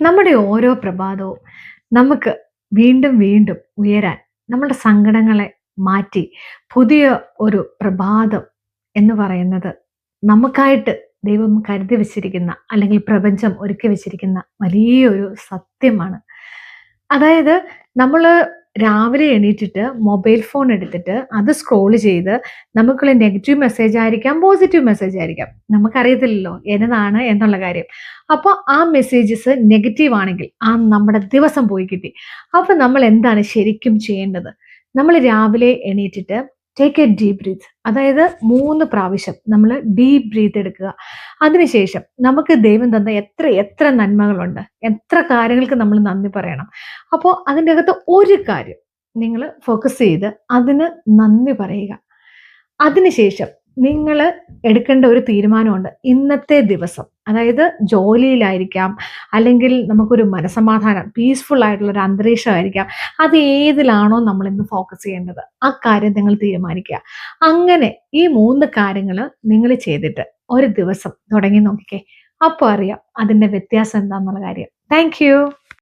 നമ്മുടെ ഓരോ പ്രഭാതവും നമുക്ക് വീണ്ടും വീണ്ടും ഉയരാൻ, നമ്മുടെ സങ്കടങ്ങളെ മാറ്റി പുതിയ ഒരു പ്രഭാതം എന്ന് പറയുന്നത് നമുക്കായിട്ട് ദൈവം കരുതി വെച്ചിരിക്കുന്ന അല്ലെങ്കിൽ പ്രപഞ്ചം ഒരുക്കി വെച്ചിരിക്കുന്ന വലിയൊരു സത്യമാണ്. അതായത് നമ്മള് രാവിലെ എണീറ്റിട്ട് മൊബൈൽ ഫോൺ എടുത്തിട്ട് അത് സ്ക്രോൾ ചെയ്ത് നമുക്കുള്ള നെഗറ്റീവ് മെസ്സേജ് ആയിരിക്കാം, പോസിറ്റീവ് മെസ്സേജ് ആയിരിക്കാം. നമുക്കറിയത്തില്ലല്ലോ എന്നതാണ് എന്നുള്ള കാര്യം. അപ്പോൾ ആ മെസ്സേജസ് നെഗറ്റീവ് ആണെങ്കിൽ നമ്മുടെ ദിവസം പോയി കിട്ടി. അപ്പൊ നമ്മൾ എന്താണ് ശരിക്കും ചെയ്യേണ്ടത്? നമ്മൾ രാവിലെ എണീറ്റിട്ട് ടേക്ക് എ ഡീപ് ബ്രീത്ത്. അതായത് 3 പ്രാവശ്യം നമ്മൾ ഡീപ് ബ്രീത്ത് എടുക്കുക. അതിനുശേഷം നമുക്ക് ദൈവം തന്ന എത്ര എത്ര നന്മകളുണ്ട്. എത്ര കാര്യങ്ങൾക്ക് നമ്മൾ നന്ദി പറയണം. അപ്പോൾ അതിൻ്റെ അകത്ത് ഒരു കാര്യം നിങ്ങൾ ഫോക്കസ് ചെയ്ത് അതിന് നന്ദി പറയുക. അതിനുശേഷം നിങ്ങൾ എടുക്കേണ്ട ഒരു തീരുമാനമുണ്ട്. ഇന്നത്തെ ദിവസം അതായത് ജോലിയിലായിരിക്കാം, അല്ലെങ്കിൽ നമുക്കൊരു മനസ്സമാധാനം പീസ്ഫുൾ ആയിട്ടുള്ള ഒരു അന്തരീക്ഷമായിരിക്കാം. അത് ഏതിലാണോ നമ്മൾ ഇന്ന് ഫോക്കസ് ചെയ്യേണ്ടത് ആ കാര്യം നിങ്ങൾ തീരുമാനിക്കുക. അങ്ങനെ ഈ 3 കാര്യങ്ങൾ നിങ്ങൾ ചെയ്തിട്ട് ഒരു ദിവസം തുടങ്ങി നോക്കിക്കേ. അപ്പോൾ അറിയാം അതിൻ്റെ വ്യത്യാസം എന്താണെന്നുള്ള കാര്യം. Thank you.